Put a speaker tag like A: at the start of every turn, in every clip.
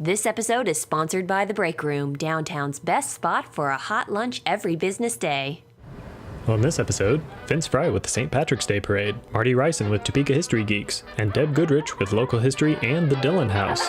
A: This episode is sponsored by The Break Room, downtown's best spot for a hot lunch every business day.
B: On this episode, Vince Frye with the St. Patrick's Day Parade, Martie Rison with Topeka History Geeks, and Deb Goodrich with local history and the Dillon House.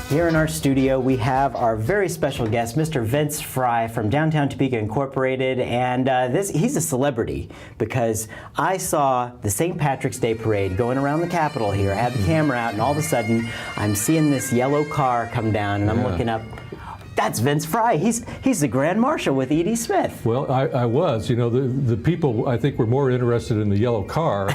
C: Here in our studio, we have our very special guest, Mr. Vince Frye from downtown Topeka Incorporated, and he's a celebrity because I saw the St. Patrick's Day Parade going around the Capitol here. I had the camera out, and all of a sudden, I'm seeing this yellow car come down, and I'm looking up. That's Vince Frye. He's the Grand Marshal with E.D. Smith.
D: Well, I was. You know, the people, I think, were more interested in the yellow car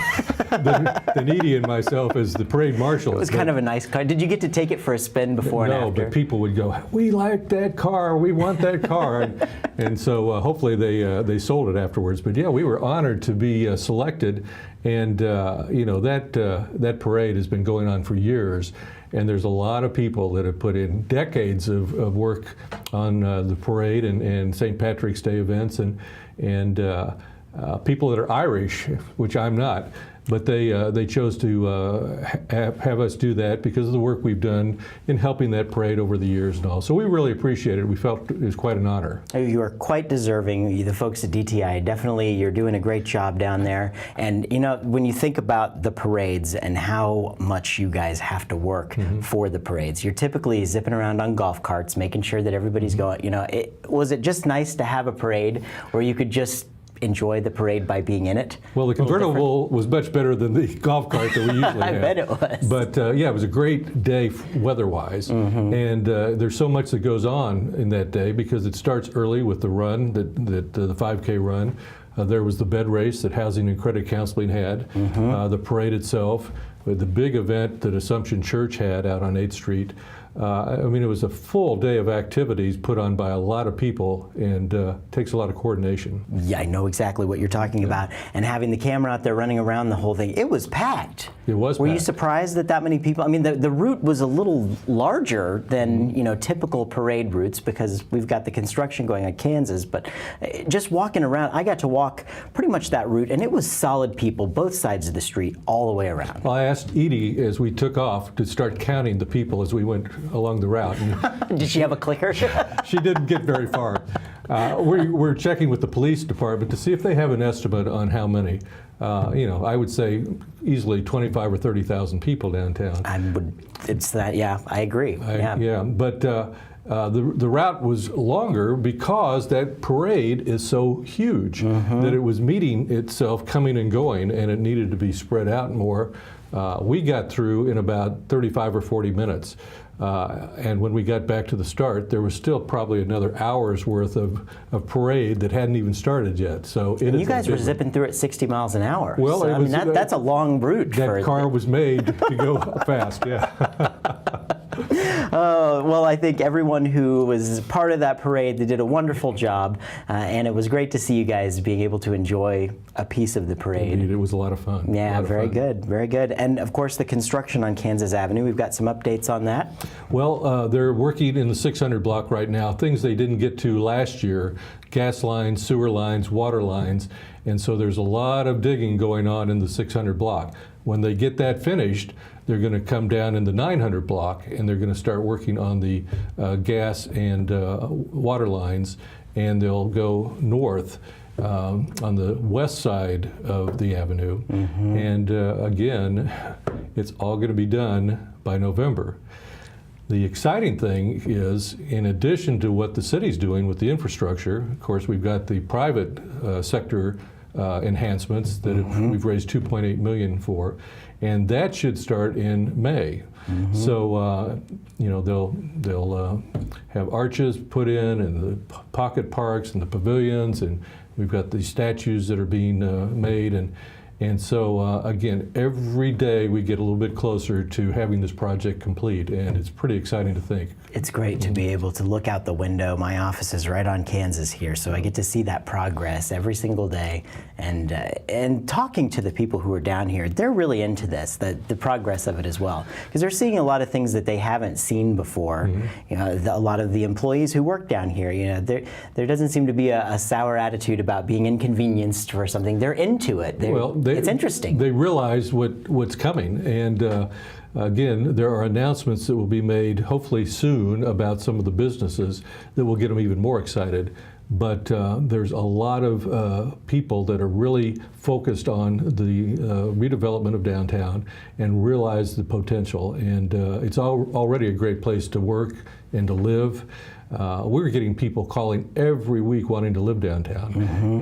D: than Edie and myself as the parade marshal.
C: It was kind of a nice car. Did you get to take it for a spin before and after?
D: No, but people would go, "We like that car. We want that car." and so hopefully they sold it afterwards. But yeah, we were honored to be selected. And you know, that parade has been going on for years. And there's a lot of people that have put in decades of work on the parade and St. Patrick's Day events, and people that are Irish, which I'm not, but they chose to have us do that because of the work we've done in helping that parade over the years and all. So we really appreciate it. We felt it was quite an honor.
C: You are quite deserving. The folks at DTI, definitely, you're doing a great job down there. And you know, when you think about the parades and how much you guys have to work for the parades, you're typically zipping around on golf carts, making sure that everybody's going. You know, was it just nice to have a parade where you could just enjoy the parade by being in it?
D: Well, the convertible was much better than the golf cart that we usually have.
C: I bet it was.
D: But yeah, it was a great day weather-wise. And there's so much that goes on in that day because it starts early with the run, the 5K run. There was the bed race that Housing and Credit Counseling had, the parade itself, the big event that Assumption Church had out on 8th Street. I mean, it was a full day of activities put on by a lot of people, and takes a lot of coordination.
C: Yeah, I know exactly what you're talking about. And having the camera out there running around the whole thing, it was packed.
D: It was
C: Were
D: packed.
C: you surprised that many people? I mean, the route was a little larger than you know, typical parade routes because we've got the construction going on Kansas. But just walking around, I got to walk pretty much that route, and it was solid people, both sides of the street, all the way around.
D: Well, I asked Edie as we took off to start counting the people as we went along the route.
C: Did she have a clicker?
D: She didn't get very far. We're checking with the police department to see if they have an estimate on how many. You know, I would say easily 25 or 30,000 people downtown.
C: It's that, yeah, I agree.
D: Yeah, but the route was longer because that parade is so huge that it was meeting itself coming and going, and it needed to be spread out more. We got through in about 35 or 40 minutes. And when we got back to the start, there was still probably another hour's worth of parade that hadn't even started yet. So
C: you guys were zipping through at 60 miles an hour.
D: Well,
C: so, I mean, that's a long route.
D: That car was made to go fast, yeah.
C: Well, I think everyone who was part of that parade, they did a wonderful job, and it was great to see you guys being able to enjoy a piece of the parade.
D: Indeed, it was a lot of fun.
C: Yeah, very good, very good. And of course, the construction on Kansas Avenue, we've got some updates on that.
D: Well, they're working in the 600 block right now, things they didn't get to last year, gas lines, sewer lines, water lines, and so there's a lot of digging going on in the 600 block. When they get that finished, they're going to come down in the 900 block, and they're going to start working on the gas and water lines, and they'll go north on the west side of the avenue. And again, it's all going to be done by November. The exciting thing is, in addition to what the city's doing with the infrastructure, of course, we've got the private sector enhancements that we've raised $2.8 million for, and that should start in May. So you know, they'll have arches put in, and the pocket parks and the pavilions, and we've got these statues that are being made, And so, again, every day we get a little bit closer to having this project complete, and it's pretty exciting to think.
C: It's great to be able to look out the window. My office is right on Kansas here, so I get to see that progress every single day. And talking to the people who are down here, they're really into this, the progress of it as well, because they're seeing a lot of things that they haven't seen before. You know, a lot of the employees who work down here, you know, there doesn't seem to be a sour attitude about being inconvenienced for something. They're into it. It's interesting.
D: They realize what's coming, and again, there are announcements that will be made hopefully soon about some of the businesses that will get them even more excited. But there's a lot of people that are really focused on the redevelopment of downtown and realize the potential. And it's already a great place to work and to live. We're getting people calling every week wanting to live downtown.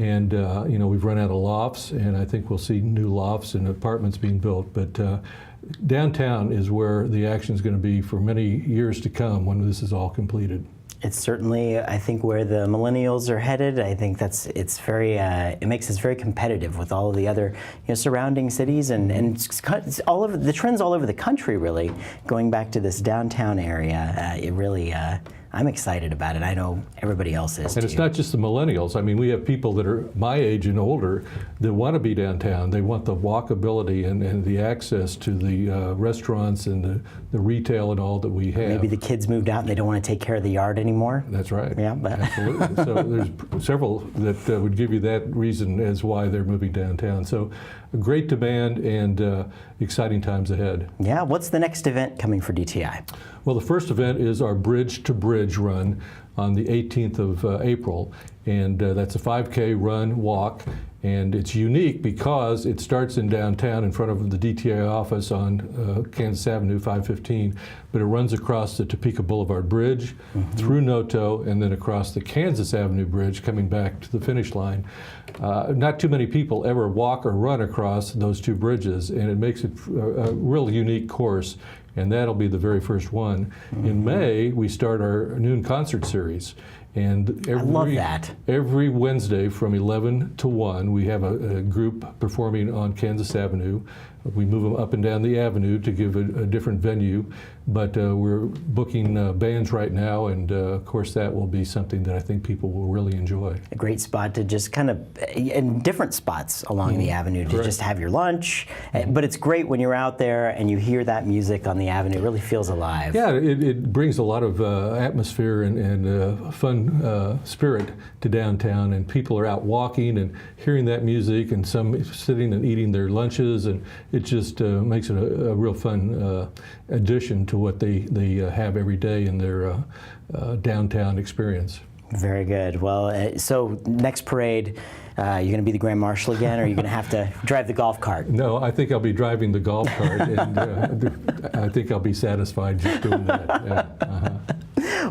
D: And you know, we've run out of lofts, and I think we'll see new lofts and apartments being built. But downtown is where the action is going to be for many years to come when this is all completed.
C: It's certainly, I think, where the millennials are headed. I think it's very, it makes us very competitive with all of the other, surrounding cities, and it's all over the trends all over the country. Really, going back to this downtown area, it really. I'm excited about it. I know everybody else is
D: too. And it's not just the millennials. I mean, we have people that are my age and older that want to be downtown. They want the walkability and the access to the restaurants and the retail and all that we have.
C: Maybe the kids moved out and they don't want to take care of the yard anymore.
D: That's right.
C: Yeah, but
D: absolutely. So there's several that would give you that reason as why they're moving downtown. So a great demand and exciting times ahead.
C: Yeah. What's the next event coming for DTI?
D: Well, the first event is our Bridge to Bridge run on the 18th of April, and that's a 5K run walk, and it's unique because it starts in downtown in front of the DTI office on Kansas Avenue 515, but it runs across the Topeka Boulevard Bridge, through Noto, and then across the Kansas Avenue Bridge coming back to the finish line. Not too many people ever walk or run across those two bridges, and it makes it a real unique course. And that'll be the very first one. In May, we start our noon concert series. And
C: I love that.
D: Every Wednesday from 11 to 1, we have a group performing on Kansas Avenue. We move them up and down the avenue to give a different venue, but we're booking bands right now, and of course that will be something that I think people will really enjoy.
C: A great spot to just kind of, in different spots along the avenue, to just have your lunch. But it's great when you're out there and you hear that music on the avenue. It really feels alive.
D: Yeah, it brings a lot of atmosphere and fun spirit to downtown, and people are out walking and hearing that music, and some sitting and eating their lunches, and it just makes it a real fun addition to what they have every day in their downtown experience.
C: Very good. Well, so next parade, you're going to be the Grand Marshal again, or are you going to have to drive the golf cart?
D: No, I think I'll be driving the golf cart, and I think I'll be satisfied just doing that. Yeah.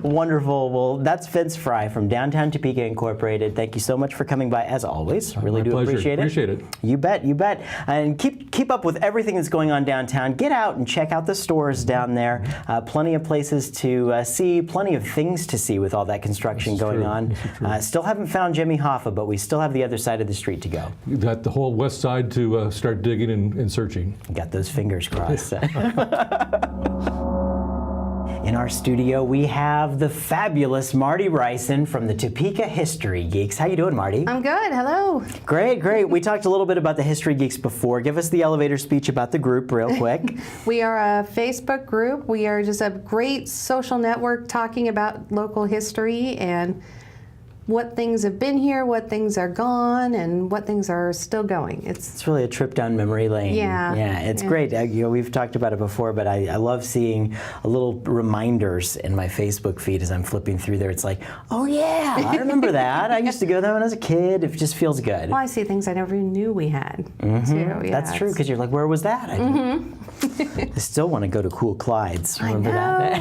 C: Wonderful. Well, that's Vince Frye from Downtown Topeka Incorporated. Thank you so much for coming by, as always. Really do appreciate it.
D: Appreciate it.
C: You bet, you bet. And keep up with everything that's going on downtown. Get out and check out the stores down there. Plenty of places to see, plenty of things to see with all that construction going on. Still haven't found Jimmy Hoffa, but we still have the other side of the street to go.
D: You got the whole west side to start digging and searching.
C: Got those fingers crossed. In our studio, we have the fabulous Martie Rison from the Topeka History Geeks. How you doing, Martie?
E: I'm good. Hello.
C: Great, great. We talked a little bit about the History Geeks before. Give us the elevator speech about the group real quick.
E: We are a Facebook group. We are just a great social network talking about local history and what things have been here, what things are gone, and what things are still going.
C: It's really a trip down memory lane.
E: Yeah.
C: Yeah, it's great. We've talked about it before, but I love seeing little reminders in my Facebook feed as I'm flipping through there. It's like, oh yeah, I remember that. I used to go there when I was a kid. It just feels good.
E: Well, I see things I never even knew we had, too. Yeah,
C: that's true, because you're like, where was that? I still want to go to Cool Clyde's. Remember that?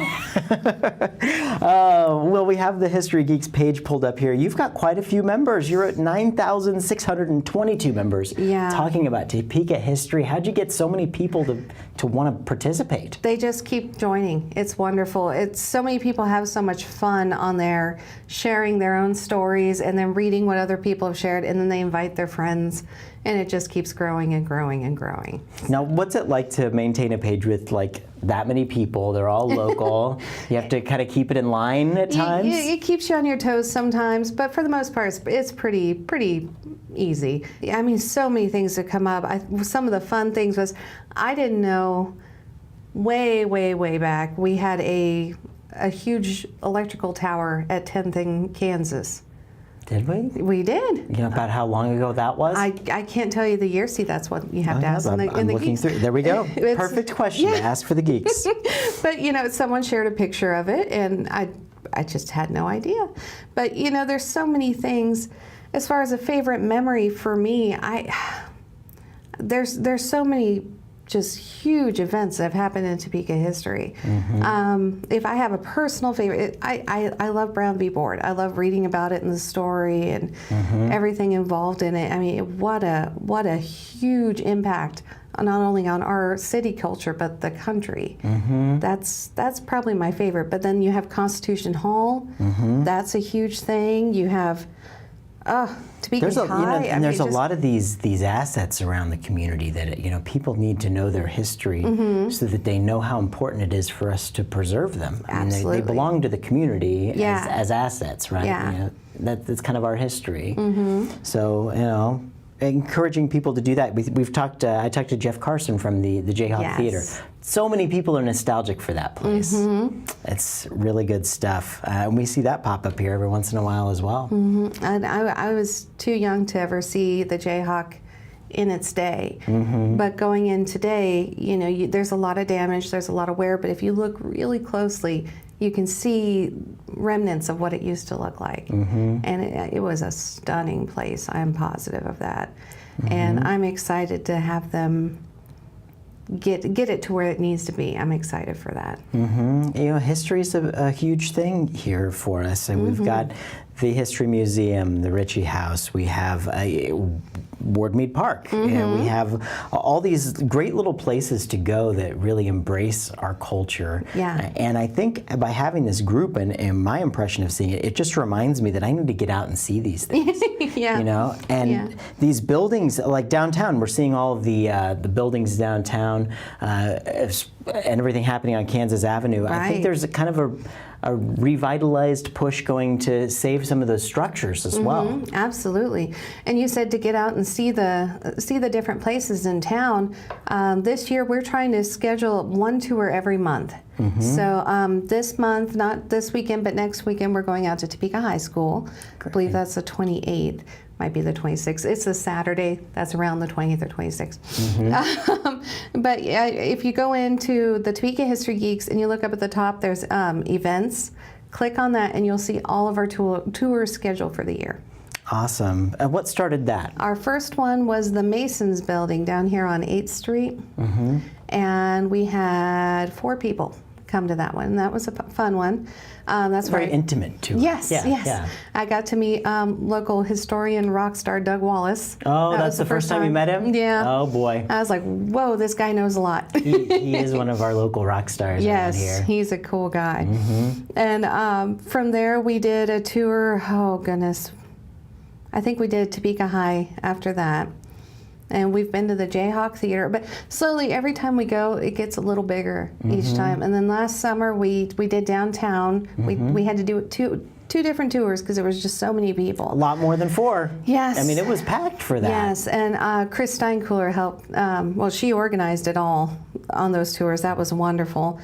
C: Well, we have the History Geeks page pulled up here. You've got quite a few members. You're at 9,622 members.
E: Yeah.
C: Talking about Topeka history. How'd you get so many people to want to participate?
E: They just keep joining. It's wonderful. It's so many people have so much fun on there, sharing their own stories and then reading what other people have shared, and then they invite their friends, and it just keeps growing and growing and growing.
C: Now, what's it like to maintain a page with like that many people? They're all local. You have to kind of keep it in line at times.
E: It keeps you on your toes sometimes, but for the most part, it's pretty easy. I mean, so many things that come up. Some of the fun things was I didn't know way back we had a huge electrical tower at 10th, Kansas.
C: Did we?
E: We did.
C: You know about how long ago that was?
E: I can't tell you the year. See, that's what you have to ask.
C: I'm looking
E: Geeks.
C: through. There we go. Perfect question to ask for the geeks.
E: But someone shared a picture of it, and I just had no idea. But there's so many things. As far as a favorite memory for me, there's so many just huge events that have happened in Topeka history. If I have a personal favorite, I love Brown v. Board. I love reading about it in the story and everything involved in it. I mean, what a huge impact not only on our city culture but the country. That's probably my favorite. But then you have Constitution Hall. That's a huge thing. You have Topeka High.
C: There's a lot of these assets around the community that people need to know their history so that they know how important it is for us to preserve them.
E: Absolutely.
C: I mean, they belong to the community as assets, right?
E: Yeah.
C: That's kind of our history. So encouraging people to do that. We've talked. I talked to Jeff Carson from the Jayhawk Theater. So many people are nostalgic for that place. It's really good stuff. And we see that pop up here every once in a while as well.
E: And I was too young to ever see the Jayhawk in its day. But going in today, there's a lot of damage, there's a lot of wear, but if you look really closely, you can see remnants of what it used to look like. And it was a stunning place, I'm positive of that. And I'm excited to have them get it to where it needs to be. I'm excited for that.
C: History is a huge thing here for us. And we've got the History Museum, the Ritchie House, we have Wardmead Park. We have all these great little places to go that really embrace our culture. And I think by having this group and my impression of seeing it, it just reminds me that I need to get out and see these things. These buildings, like downtown, we're seeing all of the buildings downtown and everything happening on Kansas Avenue. I think there's a kind of a revitalized push going to save some of those structures as well.
E: Absolutely. And you said to get out and see the different places in town. This year we're trying to schedule one tour every month. So this month, not this weekend, but next weekend, we're going out to Topeka High School. I believe that's the 28th. Might be the 26th. It's a Saturday. That's around the 20th or 26th. But if you go into the Topeka History Geeks and you look up at the top, there's events. Click on that and you'll see all of our tours scheduled for the year.
C: Awesome. And what started that?
E: Our first one was the Masons building down here on 8th Street. And we had 4 people come to that one. That was a fun one. That's
C: very intimate too.
E: Yes. I got to meet local historian rock star Doug Wallace.
C: Oh, that's the first time you met him?
E: Yeah.
C: Oh boy.
E: I was like, whoa, this guy knows a lot.
C: he is one of our local rock stars around here.
E: Yes, he's a cool guy. And from there we did a tour, oh goodness, I think we did Topeka High after that. And we've been to the Jayhawk Theater, but slowly every time we go, it gets a little bigger each time. And then last summer we did downtown. We had to do two different tours because there was just so many people.
C: A lot more than 4.
E: Yes.
C: I mean, it was packed for that.
E: Yes, and Chris Steinkühler helped. She organized it all on those tours. That was wonderful.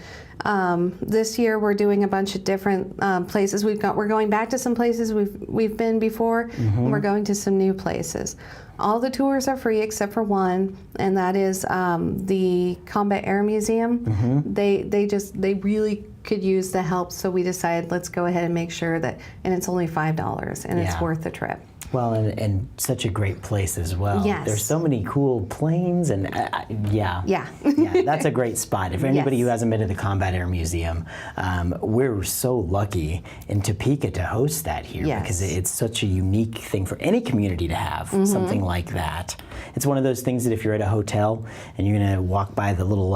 E: This year we're doing a bunch of different places. We're going back to some places we've been before, and we're going to some new places. All the tours are free except for one, and that is the Combat Air Museum. They really could use the help, so we decided let's go ahead and make sure that, and it's only $5, and it's worth the trip.
C: Well, and such a great place as well.
E: Yes.
C: There's so many cool planes, and yeah, that's a great spot. If anybody who hasn't been to the Combat Air Museum, we're so lucky in Topeka to host that here because it's such a unique thing for any community to have something like that. It's one of those things that if you're at a hotel and you're going to walk by the little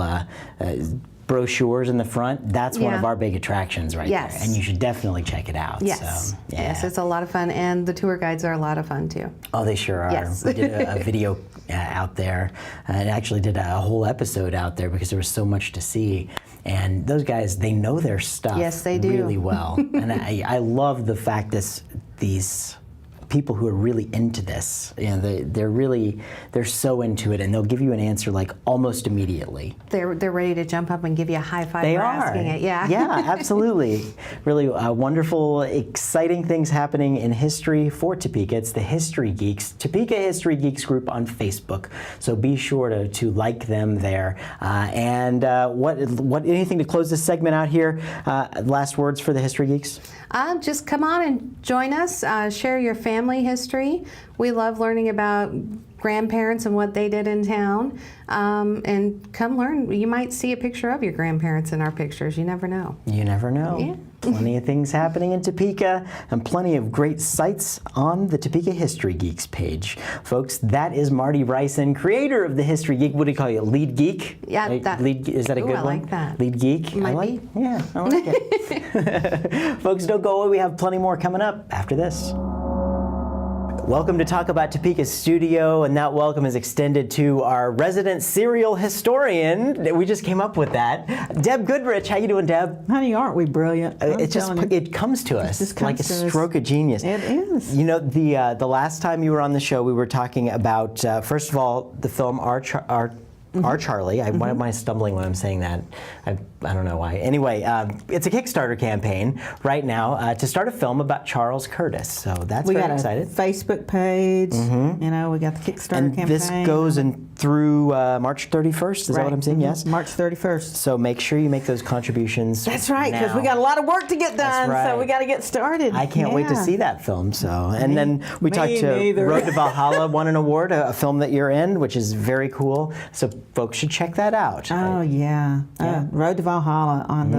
C: brochures in the front, that's one of our big attractions right there, and you should definitely check it out.
E: Yes,
C: so,
E: yes, it's a lot of fun, and the tour guides are a lot of fun too.
C: Oh, they sure are.
E: Yes.
C: We did a video out there, and actually did a whole episode out there because there was so much to see. And those guys, they know their stuff really well. And I love the fact that these people who are really into this, they're so into it, and they'll give you an answer like almost immediately.
E: They're ready to jump up and give you a high five
C: They
E: for
C: are
E: asking it. Yeah,
C: absolutely. Really wonderful, exciting things happening in history for Topeka. It's the History Geeks, Topeka History Geeks group on Facebook. So be sure to like them there. And what anything to close this segment out here? Last words for the History Geeks?
E: Just come on and join us. Share your family history. We love learning about grandparents and what they did in town. And come learn. You might see a picture of your grandparents in our pictures. You never know.
C: You never know.
E: Yeah.
C: Plenty of things happening in Topeka and plenty of great sites on the Topeka History Geeks page. Folks, that is Martie Rison, creator of the History Geek. What do you call you? Lead geek?
E: Yeah.
C: Is that a good one?
E: I like that.
C: Lead geek?
E: Might be.
C: Yeah, I like it. Folks, don't go away. We have plenty more coming up after this. Welcome to Talk About Topeka's studio, and that welcome is extended to our resident serial historian. We just came up with that. Deb Goodrich, how you doing, Deb?
F: Honey, aren't we brilliant?
C: It comes to us like a stroke of genius.
F: It is.
C: You know, the last time you were on the show, we were talking about first of all the film Our Charlie. Why am I stumbling when I'm saying that? I don't know why. Anyway, it's a Kickstarter campaign right now to start a film about Charles Curtis. So that's very excited.
F: We got a Facebook page. You know, we got the Kickstarter campaign.
C: And this goes through March 31st. Is that what I'm saying? Yes.
F: March 31st.
C: So make sure you make those contributions.
F: That's right, because
C: now.
F: we got a lot of work to get done.
C: Right.
F: So we got to get started.
C: I can't wait to see that film. So, and then we talked to
F: neither.
C: Road to Valhalla won an award, a film that you're in, which is very cool. So folks should check that out.
F: Oh yeah. Road to Valhalla on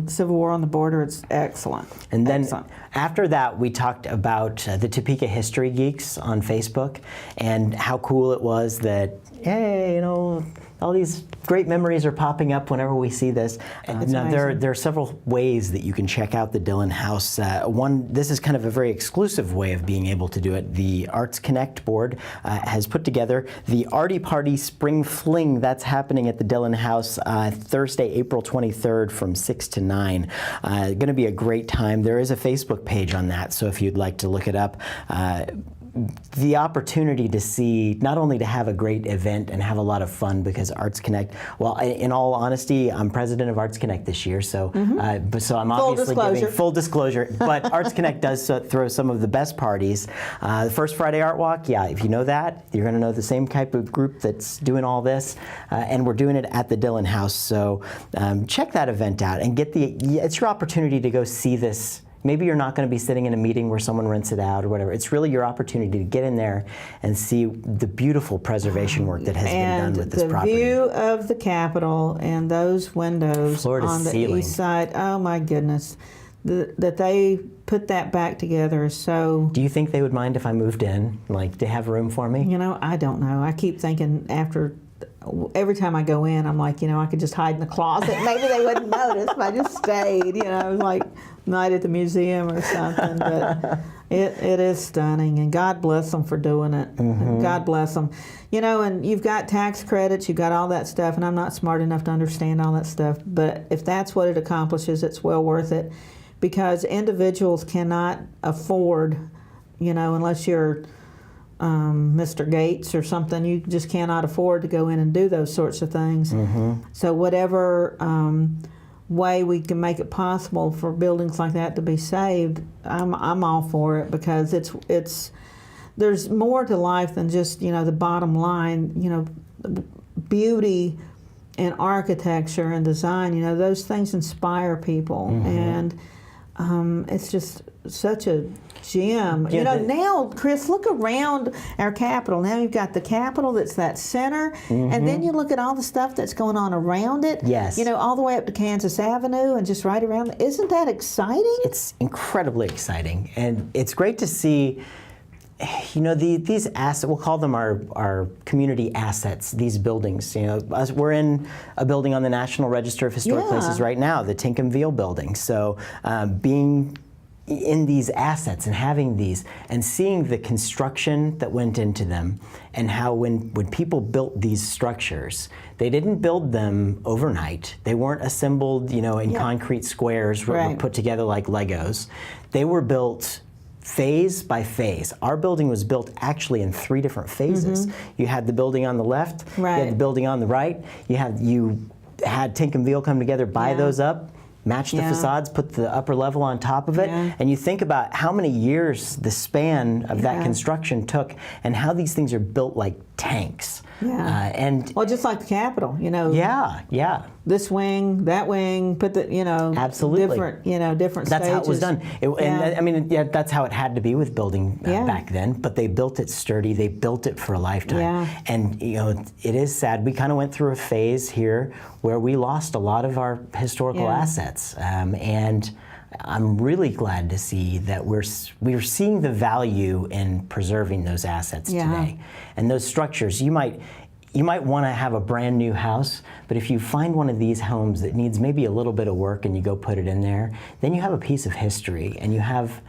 F: the Civil War on the border. It's excellent.
C: And then after that, we talked about the Topeka History Geeks on Facebook and how cool it was that, hey, you know, all these great memories are popping up whenever we see this. Now, there are several ways that you can check out the Dillon House. This is kind of a very exclusive way of being able to do it. The Arts Connect board has put together the Arty Party Spring Fling. That's happening at the Dillon House Thursday, April 23rd from 6 to 9. Going to be a great time. There is a Facebook page on that, so if you'd like to look it up. The opportunity to see, not only to have a great event and have a lot of fun, because Arts Connect, well, in all honesty, I'm president of Arts Connect this year, so so I'm obviously giving full disclosure, but Arts Connect does throw some of the best parties. The First Friday Art Walk, if you know that, you're going to know the same type of group that's doing all this, and we're doing it at the Dillon House, so check that event out and it's your opportunity to go see this. Maybe you're not going to be sitting in a meeting where someone rents it out or whatever. It's really your opportunity to get in there and see the beautiful preservation work that has been done with this property.
F: And the view of the Capitol and those windows on the east side, oh my goodness. That they put that back together is so...
C: Do you think they would mind if I moved in, like to have room for me?
F: You know, I don't know. I keep thinking every time I go in, I'm like, you know, I could just hide in the closet. Maybe they wouldn't notice if I just stayed, you know, like night at the museum or something. But it is stunning, and God bless them for doing it. God bless them. You know, and you've got tax credits, you've got all that stuff, and I'm not smart enough to understand all that stuff. But if that's what it accomplishes, it's well worth it, because individuals cannot afford, you know, unless you're Mr. Gates or something, you just cannot afford to go in and do those sorts of things. So whatever way we can make it possible for buildings like that to be saved, I'm all for it, because there's more to life than just, you know, the bottom line. You know, beauty and architecture and design, you know, those things inspire people. And It's just such a gem.
C: Yeah,
F: You know, now, Chris, look around our Capitol. Now you've got the Capitol that's that center, and then you look at all the stuff that's going on around it.
C: Yes.
F: You know, all the way up to Kansas Avenue and just right around. Isn't that exciting?
C: It's incredibly exciting, and it's great to see. You know, these assets, we'll call them our community assets, these buildings. You know, we're in a building on the National Register of Historic Places right now, the Tinkham-Veal building. So being in these assets and having these and seeing the construction that went into them, and how when people built these structures, they didn't build them overnight. They weren't assembled, you know, in concrete squares were put together like Legos. They were built phase by phase. Our building was built actually in 3 different phases. You had the building on the left, you had the building on the right, you had Tinkham-Veal come together, buy those up, match the facades, put the upper level on top of it, and you think about how many years the span of that construction took, and how these things are built like tanks. And
F: well, just like the Capitol, you know. This wing, that wing, put the, you know, different, you know, different
C: That's
F: stages.
C: how it was done. And I mean, that's how it had to be with building back then. But they built it sturdy. They built it for a lifetime. And you know, it is sad. We kind of went through a phase here where we lost a lot of our historical assets, and I'm really glad to see that we're seeing the value in preserving those assets today. And those structures, you might want to have a brand new house, but if you find one of these homes that needs maybe a little bit of work and you go put it in there, then you have a piece of history, and you have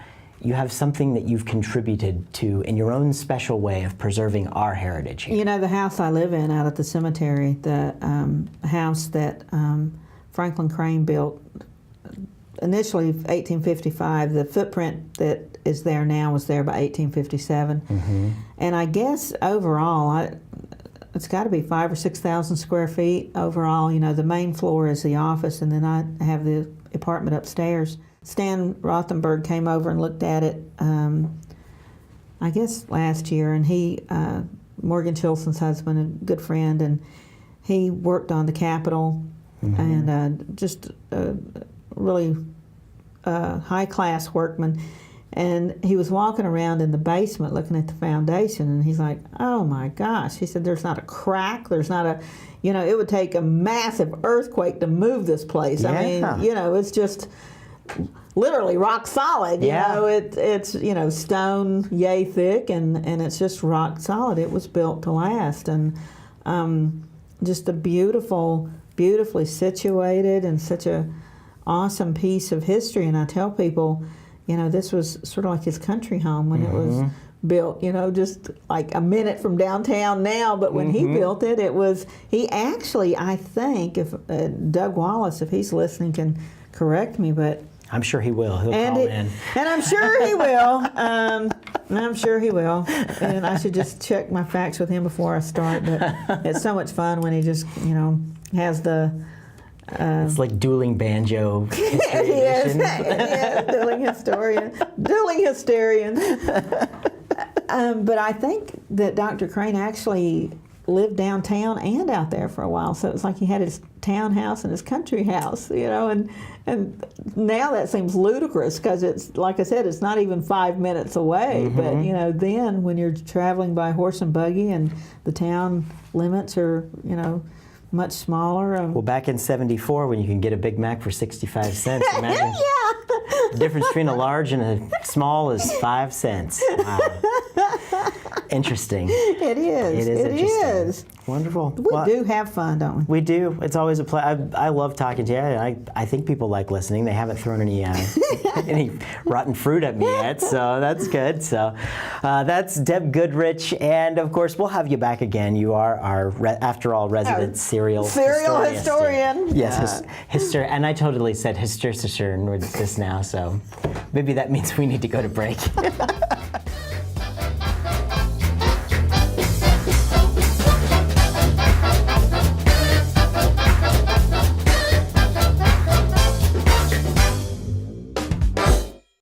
C: something that you've contributed to in your own special way of preserving our heritage here.
F: You know, the house I live in out at the cemetery, the house that Franklin Crane built, initially 1855, the footprint that is there now was there by 1857. And I guess overall, it's got to be 5,000 or 6,000 square feet overall. You know, the main floor is the office, and then I have the apartment upstairs. Stan Rothenberg came over and looked at it, I guess last year, and he, Morgan Chilson's husband, a good friend, and he worked on the Capitol, and just really high-class workman. And he was walking around in the basement looking at the foundation, and he's like, oh my gosh. He said, there's not a crack, there's not a, you know, it would take a massive earthquake to move this place. I mean, you know, it's just literally rock solid. You know, it's, you know, stone yay thick, and it's just rock solid. It was built to last, and just a beautifully situated and such a awesome piece of history. And I tell people, you know, this was sort of like his country home when it was built, you know, just like a minute from downtown now. But when he built it, it was, he actually, I think, if Doug Wallace, if he's listening, can correct me, but
C: I'm sure he will. He'll call in.
F: And I'm sure he will. I'm sure he will. And I should just check my facts with him before I start. But it's so much fun when he just, you know, has the...
C: it's like dueling banjo history
F: Yes,
C: edition.
F: yes, dueling hysterian. But I think that Dr. Crane actually lived downtown and out there for a while, so it was like he had his townhouse and his country house, you know, and now that seems ludicrous because it's, like I said, it's not even 5 minutes away, but you know, then when you're traveling by horse and buggy and the town limits are, you know, much smaller.
C: Well, back in '74, when you can get a Big Mac for 65 cents, imagine the difference between a large and a small is 5 cents. Wow. Interesting.
F: It is.
C: It
F: It
C: interesting.
F: is.
C: Wonderful.
F: We do have fun, don't we?
C: We do. It's always a pleasure. I love talking to you. I think people like listening. They haven't thrown any any rotten fruit at me yet, so that's good. So that's Deb Goodrich, and of course we'll have you back again. You are our, after all, resident serial
F: historian.
C: Yes, and I totally said historian with this now, so maybe that means we need to go to break.